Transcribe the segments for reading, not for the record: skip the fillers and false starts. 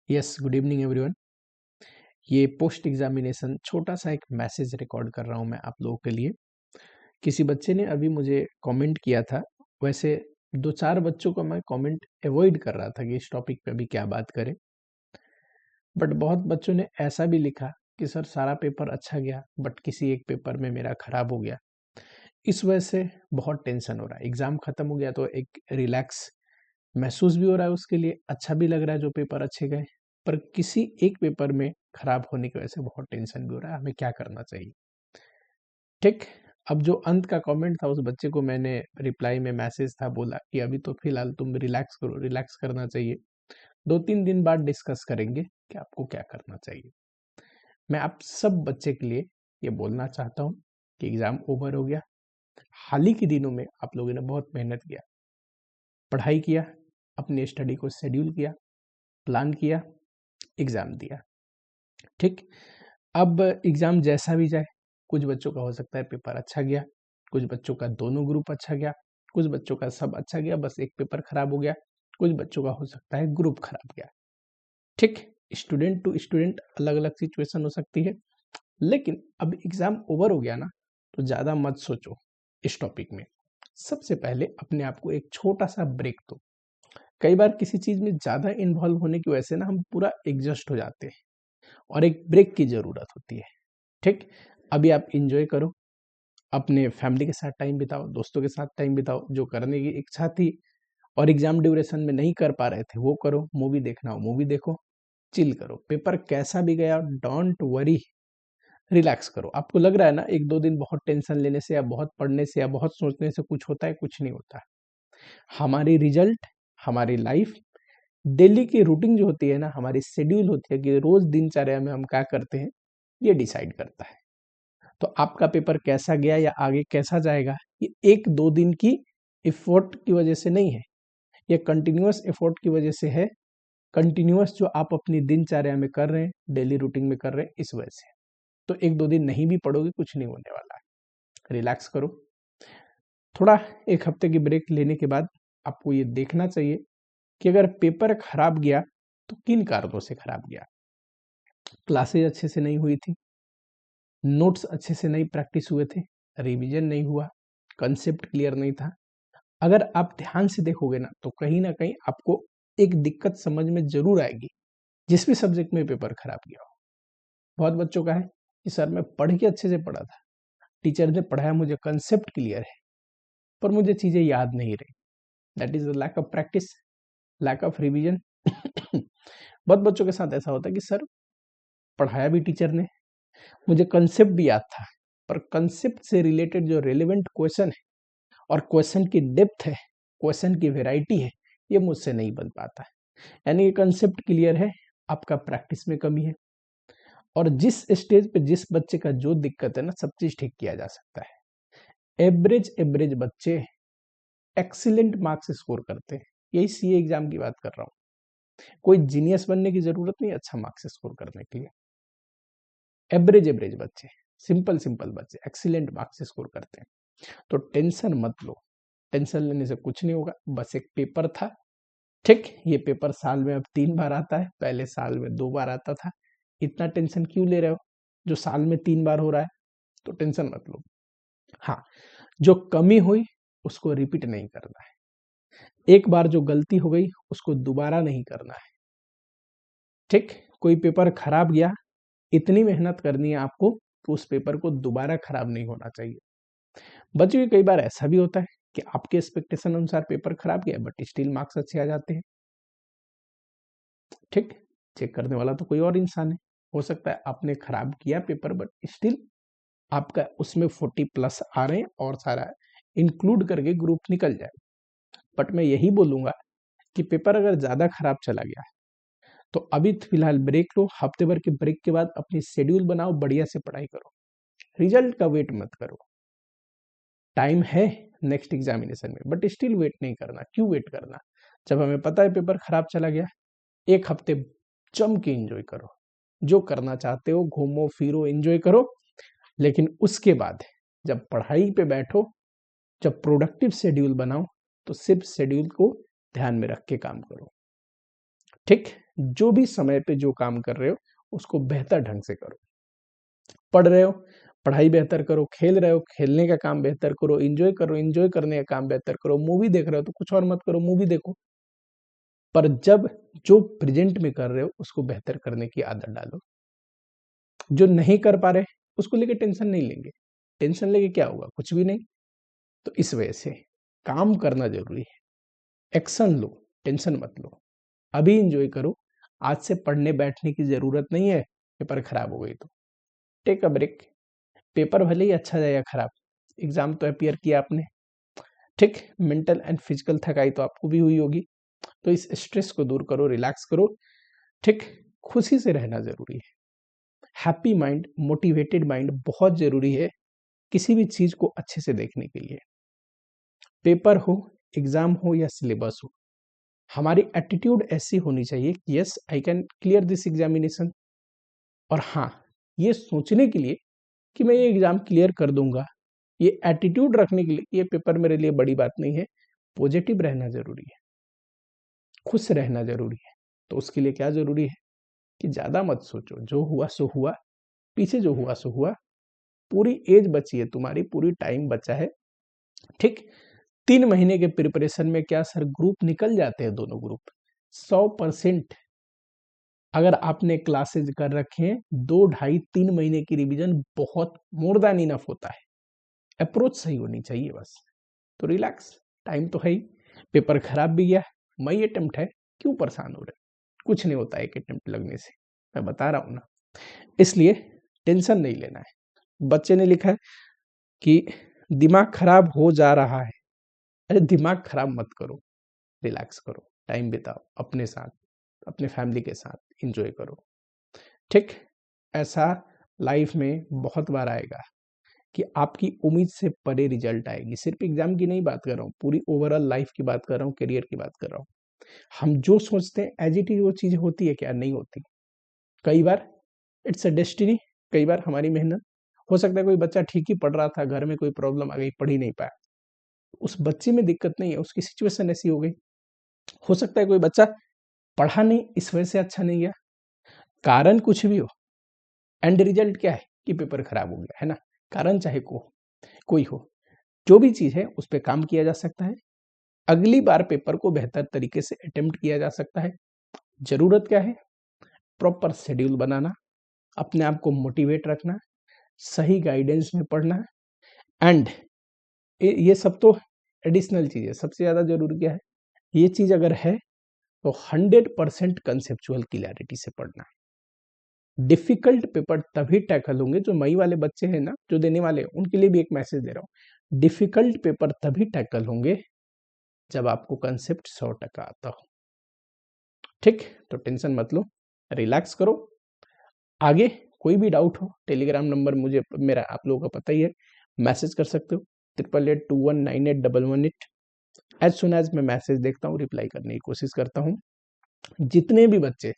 Yes, good evening everyone. ये post examination छोटा सा एक मैसेज रिकॉर्ड कर रहा हूँ मैं आप लोगों के लिए। किसी बच्चे ने अभी मुझे कमेंट किया था। वैसे दो चार बच्चों को मैं कमेंट अवॉइड कर रहा था कि इस टॉपिक पे अभी क्या बात करें, बट बहुत बच्चों ने ऐसा भी लिखा कि सर सारा पेपर अच्छा गया बट किसी एक पेपर में मेरा खराब हो गया। इस वजह से बहुत टेंशन हो रहा है। एग्जाम खत्म हो गया तो एक रिलैक्स महसूस भी हो रहा है, उसके लिए अच्छा भी लग रहा है जो पेपर अच्छे गए, पर किसी एक पेपर में खराब होने की वजह से बहुत टेंशन भी हो रहा है। हमें क्या करना चाहिए? ठीक। अब जो अंत का कमेंट था उस बच्चे को मैंने रिप्लाई में मैसेज था, बोला कि अभी तो फिलहाल तुम रिलैक्स करो, रिलैक्स करना चाहिए, 2-3 दिन बाद डिस्कस करेंगे कि आपको क्या करना चाहिए। मैं आप सब बच्चे के लिए ये बोलना चाहता हूँ कि एग्जाम ओवर हो गया। हाल ही के दिनों में आप लोगों ने बहुत मेहनत किया, पढ़ाई किया, अपने स्टडी को शेड्यूल किया, प्लान किया, एग्जाम दिया। ठीक। अब एग्जाम जैसा भी जाए, कुछ बच्चों का हो सकता है पेपर अच्छा गया, कुछ बच्चों का दोनों ग्रुप अच्छा गया, कुछ बच्चों का सब अच्छा गया, बस एक पेपर खराब हो गया, कुछ बच्चों का हो सकता है ग्रुप खराब गया। ठीक। स्टूडेंट टू स्टूडेंट अलग अलग सिचुएशन हो सकती है, लेकिन अब एग्जाम ओवर हो गया ना, तो ज्यादा मत सोचो इस टॉपिक में। सबसे पहले अपने आप को एक छोटा सा ब्रेक दो। कई बार किसी चीज में ज्यादा इन्वॉल्व होने की वजह से ना हम पूरा एडजस्ट हो जाते हैं और एक ब्रेक की जरूरत होती है। ठीक। अभी आप इंजॉय करो, अपने फैमिली के साथ टाइम बिताओ, दोस्तों के साथ टाइम बिताओ, जो करने की इच्छा थी और एग्जाम ड्यूरेशन में नहीं कर पा रहे थे वो करो, मूवी देखना हो मूवी देखो, चिल करो। पेपर कैसा भी गया डोंट वरी, रिलैक्स करो। आपको लग रहा है ना 1-2 दिन बहुत टेंशन लेने से या बहुत पढ़ने से या बहुत सोचने से कुछ होता है? कुछ नहीं होता। हमारी रिजल्ट, हमारी लाइफ, डेली की रूटीन जो होती है ना, हमारी शेड्यूल होती है कि रोज दिनचर्या में हम क्या करते हैं, ये डिसाइड करता है। तो आपका पेपर कैसा गया या आगे कैसा जाएगा, ये 1-2 दिन की एफर्ट की वजह से नहीं है, ये कंटिन्यूअस एफर्ट की वजह से है। कंटिन्यूअस जो आप अपनी दिनचर्या में कर रहे हैं, डेली रूटीन में कर रहे हैं, इस वजह से। तो 1-2 दिन नहीं भी पढ़ोगे कुछ नहीं होने वाला है। रिलैक्स करो थोड़ा। एक हफ्ते की ब्रेक लेने के बाद आपको ये देखना चाहिए कि अगर पेपर खराब गया तो किन कारणों से खराब गया। क्लासेज अच्छे से नहीं हुई थी, नोट्स अच्छे से नहीं प्रैक्टिस हुए थे, रिवीजन नहीं हुआ, कंसेप्ट क्लियर नहीं था। अगर आप ध्यान से देखोगे ना कहीं आपको एक दिक्कत समझ में जरूर आएगी, जिस भी सब्जेक्ट में पेपर खराब गया हो। बहुत बच्चों का है कि सर मैं पढ़ के अच्छे से पढ़ा था, टीचर ने पढ़ाया, मुझे कंसेप्ट क्लियर है, पर मुझे चीजें याद नहीं रही। That is lack of practice, lack of revision. बहुत बच्चों के साथ ऐसा होता है कि सर पढ़ाया भी टीचर ने, मुझे कंसेप्ट भी याद था, पर कंसेप्ट से रिलेटेड जो रेलेवेंट क्वेश्चन है और क्वेश्चन की डेप्थ है, क्वेश्चन की वेराइटी है, ये मुझसे नहीं बन पाता है। यानी कि कंसेप्ट क्लियर है, आपका प्रैक्टिस में कमी है। और जिस स्टेज पे जिस बच्चे का जो दिक्कत है ना, सब चीज ठीक किया जा सकता है। एवरेज एवरेज बच्चे एक्सीलेंट मार्क्स स्कोर करते हैं। यही सीए एग्जाम की बात कर रहा हूँ। कोई जीनियस बनने की जरूरत नहीं अच्छा मार्क्स स्कोर करने के लिए। एवरेज एवरेज बच्चे, सिंपल सिंपल बच्चे एक्सीलेंट मार्क्स स्कोर करते हैं। तो टेंशन मत लो, टेंशन लेने से कुछ नहीं होगा, बस एक पेपर था। ठीक। ये पेपर साल में अब 3 बार आता है, पहले साल में 2 बार आता था। इतना टेंशन क्यों ले रहे हो? जो साल में 3 बार हो रहा है तो टेंशन मत लो। हाँ, जो कमी हुई उसको रिपीट नहीं करना है। एक बार जो गलती हो गई उसको दोबारा नहीं करना है। ठीक। कोई पेपर खराब गया, इतनी मेहनत करनी है आपको तो उस पेपर को दोबारा खराब नहीं होना चाहिए। बच्चों कई बार ऐसा भी होता है कि आपके एक्सपेक्टेशन अनुसार पेपर खराब गया बट स्टिल मार्क्स अच्छे आ जाते हैं। ठीक। चेक करने वाला तो कोई और इंसान है, हो सकता है आपने खराब किया पेपर बट स्टिल आपका उसमें 40+ आ रहे हैं और सारा इंक्लूड करके ग्रुप निकल जाए। बट मैं यही बोलूंगा कि पेपर अगर ज्यादा खराब चला गया तो अभी फिलहाल ब्रेक लो। हफ्ते भर के ब्रेक के बाद अपनी शेड्यूल बनाओ, बढ़िया से पढ़ाई करो, रिजल्ट का वेट मत करो। टाइम है नेक्स्ट एग्जामिनेशन में, बट स्टिल वेट नहीं करना। क्यों वेट करना जब हमें पता है पेपर खराब चला गया? एक हफ्ते जम के एंजॉय करो, जो करना चाहते हो घूमो फिरो एंजॉय करो, लेकिन उसके बाद जब पढ़ाई पे बैठो, जब प्रोडक्टिव शेड्यूल बनाओ, तो सिर्फ शेड्यूल को ध्यान में रख के काम करो। ठीक, जो भी समय पे जो काम कर रहे हो उसको बेहतर ढंग से करो। पढ़ रहे हो, पढ़ाई बेहतर करो, खेल रहे हो, खेलने का काम बेहतर करो, एंजॉय करो, एंजॉय करने का काम बेहतर करो, मूवी देख रहे हो तो कुछ और मत करो, मूवी देखो। पर जब जो प्रेजेंट में कर रहे हो उसको बेहतर करने की आदत डालो। जो नहीं कर पा रहे उसको लेके टेंशन नहीं लेंगे, टेंशन लेके क्या होगा, कुछ भी नहीं। तो इस वजह से काम करना जरूरी है, एक्शन लो, टेंशन मत लो, अभी एंजॉय करो। आज से पढ़ने बैठने की जरूरत नहीं है, पेपर खराब हो गई तो टेक अ ब्रेक। पेपर भले ही अच्छा जाए या खराब, एग्जाम तो अपियर किया आपने, ठीक, मेंटल एंड फिजिकल थकाई तो आपको भी हुई होगी। तो इस स्ट्रेस को दूर करो, रिलैक्स करो, ठीक, खुशी से रहना जरूरी है। हैप्पी माइंड, मोटिवेटेड माइंड बहुत जरूरी है किसी भी चीज को अच्छे से देखने के लिए। पेपर हो, एग्जाम हो या सिलेबस हो, हमारी एटीट्यूड ऐसी होनी चाहिए कि yes I can clear this examination. और हाँ, ये सोचने के लिए कि मैं ये एग्जाम क्लियर कर दूंगा, ये एटीट्यूड रखने के लिए ये पेपर मेरे लिए बड़ी बात नहीं है। पॉजिटिव रहना जरूरी है, खुश रहना जरूरी है। तो उसके लिए क्या जरूरी है कि ज्यादा मत सोचो, जो हुआ सो हुआ, पीछे जो हुआ सो हुआ। पूरी एज बची है तुम्हारी, पूरी टाइम बचा है, ठीक। 3 महीने के प्रिपरेशन में क्या सर ग्रुप निकल जाते हैं, दोनों ग्रुप 100%। अगर आपने क्लासेज कर रखे हैं, 2, ढाई, 3 महीने की रिवीजन बहुत मोर देन इनफ होता है। अप्रोच सही होनी चाहिए बस। तो रिलैक्स, टाइम तो है ही, पेपर खराब भी गया, मई अटेम्प्ट है, क्यों परेशान हो रहे, कुछ नहीं होता एक अटेम्प्ट लगने से, मैं बता रहा हूं ना। इसलिए टेंशन नहीं लेना है। बच्चे ने लिखा है कि दिमाग खराब हो जा रहा है। अरे दिमाग खराब मत करो, रिलैक्स करो, टाइम बिताओ अपने साथ, अपने फैमिली के साथ एंजॉय करो, ठीक। ऐसा लाइफ में बहुत बार आएगा कि आपकी उम्मीद से परे रिजल्ट आएगी। सिर्फ एग्जाम की नहीं बात कर रहा हूँ, पूरी ओवरऑल लाइफ की बात कर रहा हूँ, करियर की बात कर रहा हूँ। हम जो सोचते हैं एज इट इज वो चीज होती है क्या, नहीं होती। कई बार इट्स अ डेस्टिनी, कई बार हमारी मेहनत। हो सकता है कोई बच्चा ठीक ही पढ़ रहा था, घर में कोई प्रॉब्लम आ गई, पढ़ ही नहीं पाया, उस बच्चे में दिक्कत नहीं है, उसकी सिचुएशन ऐसी हो गई। हो सकता है कोई बच्चा पढ़ा नहीं, इस वजह से अच्छा नहीं गया, कारण कुछ भी हो, एंड रिजल्ट क्या है कि पेपर खराब हो गया, है ना। कारण चाहे कोई हो, जो भी चीज है उस पर काम किया जा सकता है। अगली बार पेपर को बेहतर तरीके से अटेम्प्ट किया जा सकता है। जरूरत क्या है, प्रॉपर शेड्यूल बनाना, अपने आप को मोटिवेट रखना, सही गाइडेंस में पढ़ना, एंड ये सब तो एडिशनल चीज है। सबसे ज्यादा जरूरी क्या है, ये चीज अगर है तो 100% कंसेप्चुअल क्लैरिटी से पढ़ना है। डिफिकल्ट पेपर तभी टैकल होंगे, जो मई वाले बच्चे हैं ना जो देने वाले हैं, उनके लिए भी एक मैसेज दे रहा हूँ, डिफिकल्ट पेपर तभी टैकल होंगे जब आपको कंसेप्ट 100% आता हो, ठीक। तो टेंशन मत लो, रिलैक्स करो। आगे कोई भी डाउट हो, टेलीग्राम नंबर मुझे मेरा आप लोगों का पता ही है, मैसेज कर सकते हो 8881981118। एज सुन एज मैं मैसेज देखता हूँ, रिप्लाई करने की कोशिश करता हूँ। जितने भी बच्चे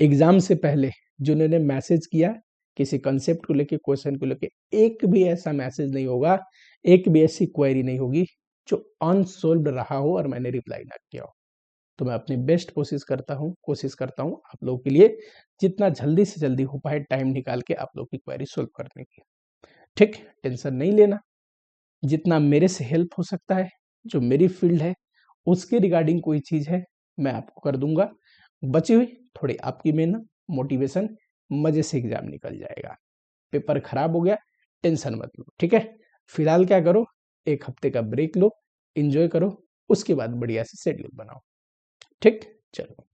एग्जाम से पहले जिन्होंने मैसेज किया किसी कंसेप्ट को लेके, क्वेश्चन को लेके, एक भी ऐसा मैसेज नहीं होगा, एक भी ऐसी क्वेरी नहीं होगी जो अनसोल्व्ड रहा हो और मैंने रिप्लाई ना किया हो। तो मैं अपनी बेस्ट कोशिश करता हूँ आप लोगों के लिए, जितना जल्दी से जल्दी हो पाए टाइम निकाल के आप लोग की क्वेरी सोल्व करने की, ठीक। टेंशन नहीं लेना, जितना मेरे से हेल्प हो सकता है, जो मेरी फील्ड है उसके रिगार्डिंग कोई चीज है मैं आपको कर दूंगा। बची हुई थोड़ी आपकी मेहनत, मोटिवेशन, मजे से एग्जाम निकल जाएगा। पेपर खराब हो गया, टेंशन मत लो, ठीक है। फिलहाल क्या करो, 1 हफ्ते का ब्रेक लो, एंजॉय करो, उसके बाद बढ़िया से शेड्यूल बनाओ, ठीक। चलो।